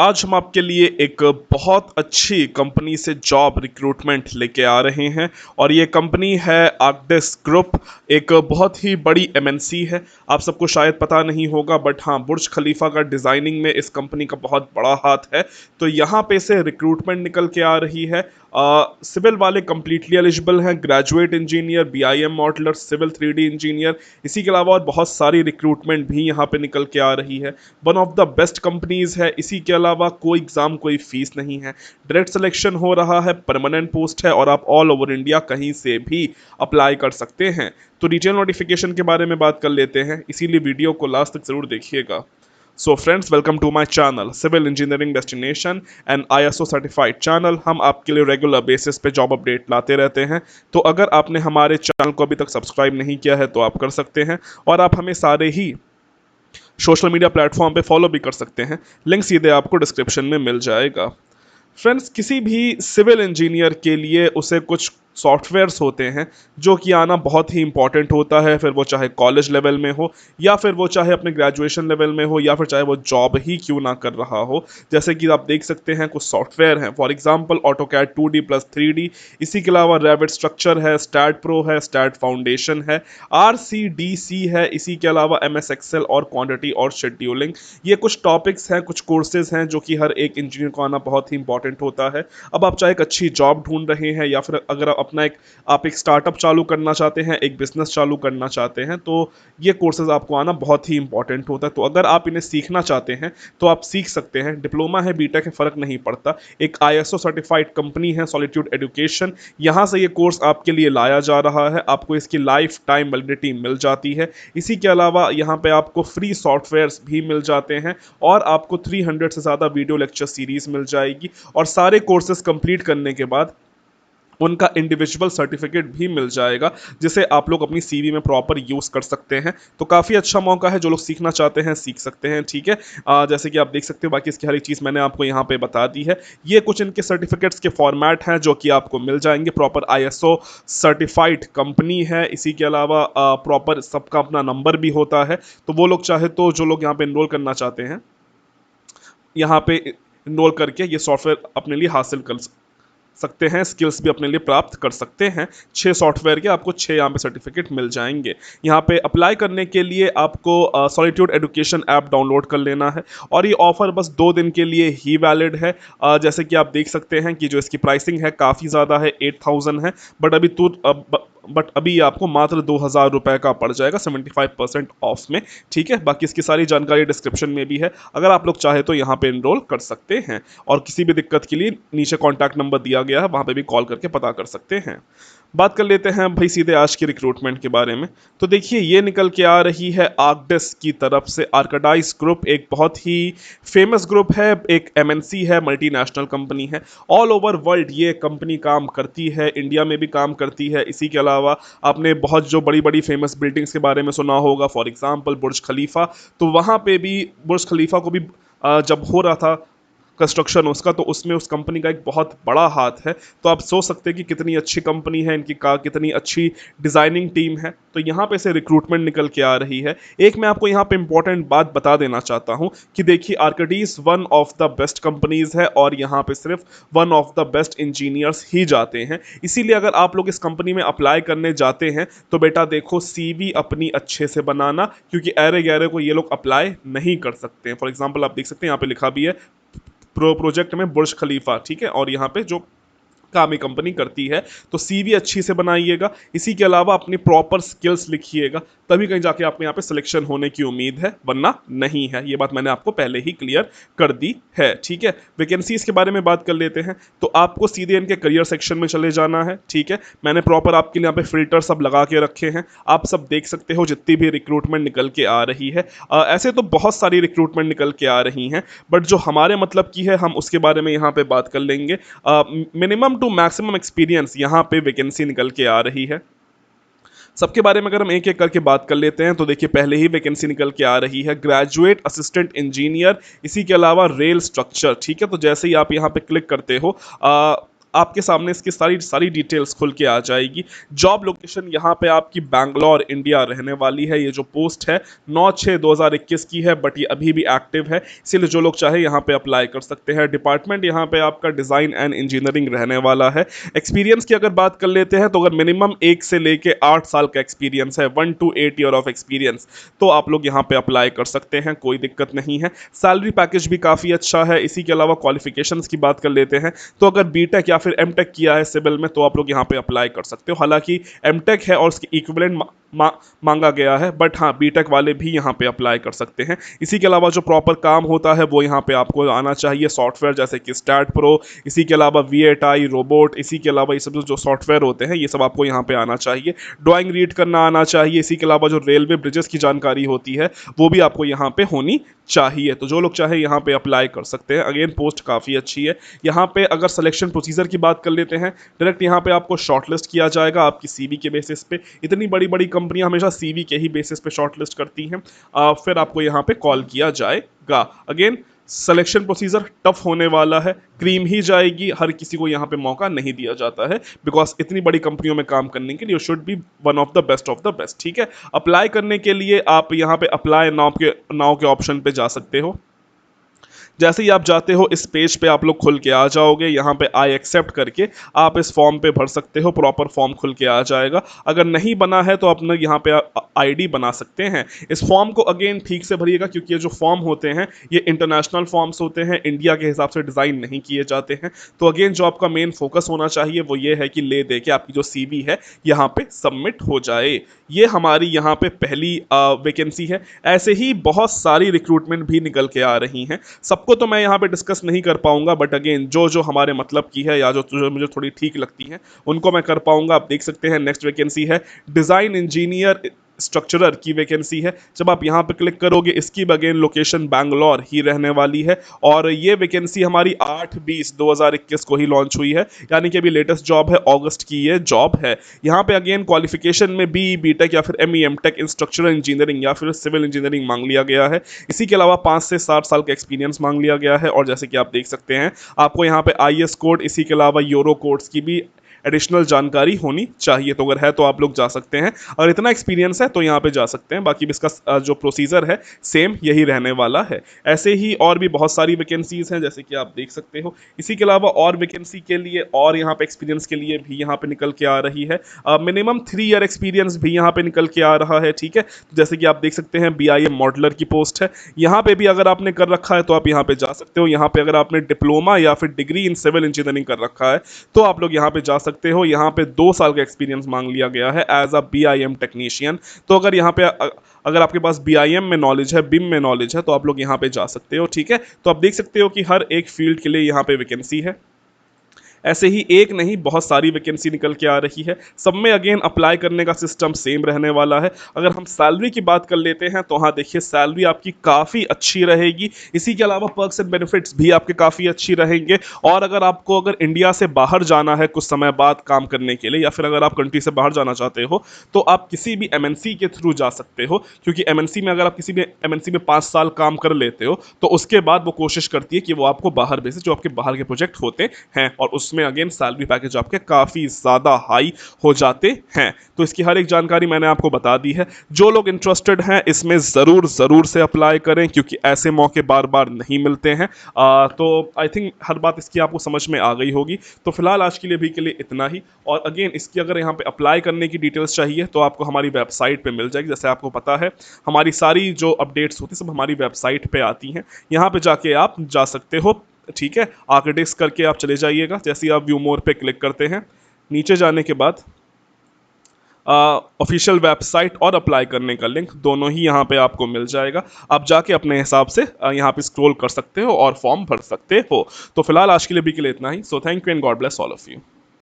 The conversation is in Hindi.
आज हम आपके लिए एक बहुत अच्छी कंपनी से जॉब रिक्रूटमेंट लेके आ रहे हैं और ये कंपनी है आर्कडेस्क ग्रुप। एक बहुत ही बड़ी एमएनसी है। आप सबको शायद पता नहीं होगा बट हाँ, बुर्ज खलीफा का डिज़ाइनिंग में इस कंपनी का बहुत बड़ा हाथ है। तो यहाँ पे से रिक्रूटमेंट निकल के आ रही है। सिविल वाले कम्प्लीटली एलिजिबल हैं, graduate engineer, BIM modeller, civil 3D engineer. इसी के अलावा और बहुत सारी रिक्रूटमेंट भी यहाँ पे निकल के आ रही है। One of the best companies है। इसी के अलावा कोई एग्ज़ाम, कोई फीस नहीं है। डायरेक्ट सिलेक्शन हो रहा है, परमानेंट पोस्ट है और आप ऑल ओवर इंडिया कहीं से भी अप्लाई कर सकते हैं। तो डिटेल नोटिफिकेशन के बारे में बात कर लेते हैं, इसीलिए वीडियो को लास्ट तक ज़रूर देखिएगा। So friends, welcome to my channel civil engineering destination and ISO certified channel. हम आपके लिए रेगुलर बेसिस पे जॉब अपडेट लाते रहते हैं। तो अगर आपने हमारे चैनल को अभी तक सब्सक्राइब नहीं किया है तो आप कर सकते हैं और आप हमें सारे ही सोशल मीडिया प्लेटफॉर्म पे फॉलो भी कर सकते हैं। लिंक सीधे आपको डिस्क्रिप्शन में मिल जाएगा। फ्रेंड्स, किसी भी सिविल इंजीनियर के लिए उसे कुछ सॉफ्टवेयर्स होते हैं जो कि आना बहुत ही इंपॉर्टेंट होता है, फिर वो चाहे कॉलेज लेवल में हो या फिर वो चाहे अपने ग्रेजुएशन लेवल में हो या फिर चाहे वो जॉब ही क्यों ना कर रहा हो। जैसे कि आप देख सकते हैं कुछ सॉफ्टवेयर हैं, for example AutoCAD 2D plus 3D। इसी के अलावा रेविट स्ट्रक्चर है, स्टैट प्रो है, स्टैट फाउंडेशन है, RCDC है। इसी के अलावा MS एक्सेल और क्वांटिटी और शेड्यूलिंग। ये कुछ टॉपिक्स हैं, कुछ कोर्सेज हैं जो कि हर एक इंजीनियर को आना बहुत ही इंपॉर्टेंट होता है। अब आप चाहे एक अच्छी जॉब ढूंढ रहे हैं या फिर अगर आप एक स्टार्टअप चालू करना चाहते हैं, एक बिजनेस चालू करना चाहते हैं, तो ये कोर्सेज आपको आना बहुत ही इंपॉर्टेंट होता है। तो अगर आप इन्हें सीखना चाहते हैं तो आप सीख सकते हैं। डिप्लोमा है, बीटेक है, फ़र्क नहीं पड़ता। एक आईएसओ सर्टिफाइड कंपनी है सॉलिट्यूड एजुकेशन, यहाँ से ये कोर्स आपके लिए लाया जा रहा है। आपको इसकी लाइफ टाइम वैलिडिटी मिल जाती है। इसी के अलावा यहाँ पे आपको फ्री सॉफ्टवेयर्स भी मिल जाते हैं और आपको 300 से ज़्यादा वीडियो लेक्चर सीरीज मिल जाएगी और सारे कोर्सेज कंप्लीट करने के बाद उनका इंडिविजुअल सर्टिफिकेट भी मिल जाएगा जिसे आप लोग अपनी सीवी में प्रॉपर यूज़ कर सकते हैं। तो काफ़ी अच्छा मौका है, जो लोग सीखना चाहते हैं सीख सकते हैं। ठीक है, जैसे कि आप देख सकते हो, बाकी इसकी हर एक चीज़ मैंने आपको यहाँ पे बता दी है। ये कुछ इनके सर्टिफिकेट्स के फॉर्मेट हैं जो कि आपको मिल जाएंगे। प्रॉपर आईएसओ सर्टिफाइड कंपनी है। इसी के अलावा प्रॉपर सबका अपना नंबर भी होता है। तो वो लोग चाहे तो जो लोग यहाँ पे इनरोल करना चाहते हैं, यहाँ पे इनरोल करके ये सॉफ्टवेयर अपने लिए हासिल कर सकते हैं, स्किल्स भी अपने लिए प्राप्त कर सकते हैं। 6 सॉफ्टवेयर के आपको 6 यहाँ पे सर्टिफिकेट मिल जाएंगे। यहाँ पे अप्लाई करने के लिए आपको सॉलिट्यूड एजुकेशन ऐप डाउनलोड कर लेना है और ये ऑफर बस 2 दिन के लिए ही वैलिड है। जैसे कि आप देख सकते हैं कि जो इसकी प्राइसिंग है काफ़ी ज़्यादा है, 8000 है, बट अभी ये आपको मात्र 2000 रुपये का पड़ जाएगा 75% ऑफ में। ठीक है, बाकी इसकी सारी जानकारी डिस्क्रिप्शन में भी है, अगर आप लोग चाहे तो यहाँ पे इनरोल कर सकते हैं। और किसी भी दिक्कत के लिए नीचे कॉन्टैक्ट नंबर दिया गया है, वहाँ पे भी कॉल करके पता कर सकते हैं। बात कर लेते हैं भाई सीधे आज की रिक्रूटमेंट के बारे में। तो देखिए, ये निकल के आ रही है आर्कडेस्क की तरफ से। आर्कडाइज ग्रुप एक बहुत ही फेमस ग्रुप है, एक एमएनसी है, मल्टीनेशनल कंपनी है। ऑल ओवर वर्ल्ड ये कंपनी काम करती है, इंडिया में भी काम करती है। इसी के अलावा आपने बहुत जो बड़ी बड़ी फेमस बिल्डिंग्स के बारे में सुना होगा, फॉर एग्जांपल बुर्ज खलीफा। तो वहाँ पे भी बुर्ज खलीफा को भी जब हो रहा था कंस्ट्रक्शन उसका, तो उसमें उस कंपनी का एक बहुत बड़ा हाथ है। तो आप सोच सकते हैं कि कितनी अच्छी कंपनी है इनकी, का कितनी अच्छी डिज़ाइनिंग टीम है। तो यहाँ पे से रिक्रूटमेंट निकल के आ रही है। एक मैं आपको यहाँ पे इंपॉर्टेंट बात बता देना चाहता हूँ कि देखिए, Arcadis one of the best companies है और यहाँ पे सिर्फ one of the best engineers ही जाते हैं। इसीलिए अगर आप लोग इस कंपनी में अप्लाई करने जाते हैं तो बेटा देखो, सीवी अपनी अच्छे से बनाना, क्योंकि ऐरे गैरे को ये लोग अप्लाई नहीं कर सकते हैं। फॉर एग्जाम्पल आप देख सकते हैं यहाँ पे लिखा भी है प्रोजेक्ट में बुर्ज खलीफा। ठीक है, और यहाँ पे जो काम ये कंपनी करती है, तो सीवी अच्छी से बनाइएगा। इसी के अलावा अपनी प्रॉपर स्किल्स लिखिएगा, तभी कहीं जाके आपको यहाँ पे सिलेक्शन होने की उम्मीद है, वरना नहीं है। ये बात मैंने आपको पहले ही क्लियर कर दी है। ठीक है, वैकेंसीज के बारे में बात कर लेते हैं। तो आपको सीधे इनके करियर सेक्शन में चले जाना है। ठीक है, मैंने प्रॉपर आपके लिए यहाँ पे फिल्टर सब लगा के रखे हैं, आप सब देख सकते हो जितनी भी रिक्रूटमेंट निकल के आ रही है। ऐसे तो बहुत सारी रिक्रूटमेंट निकल के आ रही हैं, बट जो हमारे मतलब की है हम उसके बारे में यहाँ पे बात कर लेंगे। मिनिमम टू मैक्सिमम एक्सपीरियंस यहाँ पे वैकेंसी निकल के आ रही है। सबके बारे में अगर हम एक एक करके बात कर लेते हैं, तो देखिए पहले ही वैकेंसी निकल के आ रही है, ग्रेजुएट असिस्टेंट इंजीनियर। इसी के अलावा रेल स्ट्रक्चर। ठीक है, तो जैसे ही आप यहाँ पे क्लिक करते हो, आपके सामने इसकी सारी सारी डिटेल्स खुल के आ जाएगी। जॉब लोकेशन यहाँ पे आपकी बैंगलोर इंडिया रहने वाली है। ये जो पोस्ट है 9/6/2021 की है, बट ये अभी भी एक्टिव है, इसीलिए जो लोग चाहे यहाँ पे अप्लाई कर सकते हैं। डिपार्टमेंट यहाँ पे आपका डिज़ाइन एंड इंजीनियरिंग रहने वाला है। एक्सपीरियंस की अगर बात कर लेते हैं तो अगर मिनिमम 1 से लेके 8 साल का एक्सपीरियंस है, 1 to 8 ईयर ऑफ एक्सपीरियंस, तो आप लोग यहाँ पे अप्लाई कर सकते हैं, कोई दिक्कत नहीं है। सैलरी पैकेज भी काफ़ी अच्छा है। इसी के अलावा क्वालिफिकेशंस की बात कर लेते हैं तो अगर बीटेक या फिर एमटेक किया है सिविल में तो आप लोग यहाँ पे अप्लाई कर सकते हो। हालांकि एमटेक है और उसकी इक्विवेलेंट मांगा गया है, बट हाँ बीटेक वाले भी यहाँ पे अप्लाई कर सकते हैं। इसी के अलावा जो प्रॉपर काम होता है वो यहाँ पे आपको आना चाहिए। सॉफ्टवेयर जैसे कि स्टैट प्रो, इसी के अलावा वी8आई रोबोट, इसी के अलावा ये सब जो सॉफ्टवेयर होते हैं ये सब आपको यहाँ पे आना चाहिए। ड्राइंग रीड करना आना चाहिए। इसी के अलावा जो रेलवे ब्रिजेस की जानकारी होती है वो भी आपको यहाँ पे होनी चाहिए। तो जो लोग चाहे यहाँ पे अप्लाई कर सकते हैं। अगेन पोस्ट काफ़ी अच्छी है। यहाँ पे अगर सिलेक्शन प्रोसीजर की बात कर लेते हैं, डायरेक्ट यहाँ पे आपको शॉर्टलिस्ट किया जाएगा आपकी सीवी के बेसिस पे। इतनी बड़ी बड़ी कंपनियां हमेशा सीवी के ही बेसिस पे शॉर्टलिस्ट करती हैं। फिर आपको यहाँ पे कॉल किया जाएगा। अगेन सिलेक्शन प्रोसीजर टफ होने वाला है, क्रीम ही जाएगी, हर किसी को यहाँ पे मौका नहीं दिया जाता है, बिकॉज इतनी बड़ी कंपनियों में काम करने के लिए you should be one of the best. ठीक है, अप्लाई करने के लिए आप यहाँ पे अप्लाई नाउ के ऑप्शन पे जा सकते हो। जैसे ही आप जाते हो इस पेज पे आप लोग खुल के आ जाओगे। यहाँ पे आई एक्सेप्ट करके आप इस फॉर्म पे भर सकते हो, प्रॉपर फॉर्म खुल के आ जाएगा। अगर नहीं बना है तो अपना यहाँ पे आईडी बना सकते हैं। इस फॉर्म को अगेन ठीक से भरिएगा, क्योंकि ये जो फॉर्म होते हैं ये इंटरनेशनल फॉर्म्स होते हैं, इंडिया के हिसाब से डिज़ाइन नहीं किए जाते हैं। तो अगेन जो आपका मेन फोकस होना चाहिए वो ये है कि ले दे के आपकी जो सीवी है यहाँ पे सबमिट हो जाए। ये हमारी यहाँ पे पहली वैकेंसी है। ऐसे ही बहुत सारी रिक्रूटमेंट भी निकल के आ रही हैं। सबको तो मैं यहाँ पे डिस्कस नहीं कर पाऊंगा, बट अगेन जो जो हमारे मतलब की है या जो मुझे थोड़ी ठीक लगती हैं उनको मैं कर पाऊंगा। आप देख सकते हैं नेक्स्ट वैकेंसी है डिज़ाइन इंजीनियर स्ट्रक्चरर की वैकेंसी है। जब आप यहाँ पे क्लिक करोगे इसकी अगेन लोकेशन बैंगलोर ही रहने वाली है, और ये वैकेंसी हमारी 8/20/2021 को ही लॉन्च हुई है, यानी कि अभी लेटेस्ट जॉब है, अगस्त की ये जॉब है। यहाँ पे अगेन क्वालिफिकेशन में बीटेक या फिर एमटेक इन स्ट्रक्चरल इंजीनियरिंग या फिर सिविल इंजीनियरिंग मांग लिया गया है। इसी के अलावा 5 से 7 साल का एक्सपीरियंस मांग लिया गया है। और जैसे कि आप देख सकते हैं आपको यहाँ पे आईएस कोड, इसी के अलावा यूरो कोड्स की भी एडिशनल जानकारी होनी चाहिए। तो अगर है तो आप लोग जा सकते हैं, और इतना एक्सपीरियंस है तो यहाँ पे जा सकते हैं। बाकी इसका जो प्रोसीजर है सेम यही रहने वाला है। ऐसे ही और भी बहुत सारी वैकेंसीज हैं जैसे कि आप देख सकते हो। इसी के अलावा और वैकेंसी के लिए और यहाँ पे एक्सपीरियंस के लिए भी यहाँ पे निकल के आ रही है। मिनिमम 3 ईयर एक्सपीरियंस भी यहाँ पे निकल के आ रहा है। ठीक है, जैसे कि आप देख सकते हैं BIM मॉडलर की पोस्ट है। यहाँ पे भी अगर आपने कर रखा है तो आप यहाँ पे जा सकते हो। यहाँ पे अगर आपने डिप्लोमा या फिर डिग्री इन सिविल इंजीनियरिंग कर रखा है तो आप लोग यहाँ पे जा सकते हो। यहाँ पे 2 साल का एक्सपीरियंस मांग लिया गया है एज अ BIM टेक्नीशियन। तो अगर यहाँ पे अगर आपके पास BIM में नॉलेज है, BIM में नॉलेज है, तो आप लोग यहाँ पे जा सकते हो। ठीक है, तो आप देख सकते हो कि हर एक फील्ड के लिए यहाँ पे वैकेंसी है। ऐसे ही एक नहीं बहुत सारी वैकेंसी निकल के आ रही है। सब में अगेन अप्लाई करने का सिस्टम सेम रहने वाला है। अगर हम सैलरी की बात कर लेते हैं तो हाँ देखिए सैलरी आपकी काफ़ी अच्छी रहेगी। इसी के अलावा पर्क्स एंड बेनिफिट्स भी आपके काफ़ी अच्छी रहेंगे। और अगर इंडिया से बाहर जाना है कुछ समय बाद काम करने के लिए, या फिर अगर आप कंट्री से बाहर जाना चाहते हो तो आप किसी भी MNC के थ्रू जा सकते हो। क्योंकि MNC में अगर आप किसी भी MNC में 5 साल काम कर लेते हो तो उसके बाद वो कोशिश करती है कि वो आपको बाहर भेजे, जो आपके बाहर के प्रोजेक्ट होते हैं, और उसमें अगेन सैलरी पैकेज आपके काफ़ी ज़्यादा हाई हो जाते हैं। तो इसकी हर एक जानकारी मैंने आपको बता दी है। जो लोग इंटरेस्टेड हैं इसमें ज़रूर से अप्लाई करें, क्योंकि ऐसे मौके बार बार नहीं मिलते हैं। तो आई थिंक हर बात इसकी आपको समझ में आ गई होगी। तो फिलहाल आज के लिए भी के लिए इतना ही। और अगेन इसकी अगर यहाँ पे अप्लाई करने की डिटेल्स चाहिए तो आपको हमारी वेबसाइट पे मिल जाएगी। जैसे आपको पता है हमारी सारी जो अपडेट्स होती है सब हमारी वेबसाइट पे आती हैं। यहाँ पे जाके आप जा सकते हो। ठीक है, आर्किटेक्ट्स करके आप चले जाइएगा। जैसे ही आप व्यू मोर पे क्लिक करते हैं, नीचे जाने के बाद ऑफिशियल वेबसाइट और अप्लाई करने का लिंक दोनों ही यहाँ पे आपको मिल जाएगा। आप जाके अपने हिसाब से यहाँ पे स्क्रॉल कर सकते हो और फॉर्म भर सकते हो। तो फिलहाल आज के लिए भी के लिए इतना ही। So thank you and God bless all of you.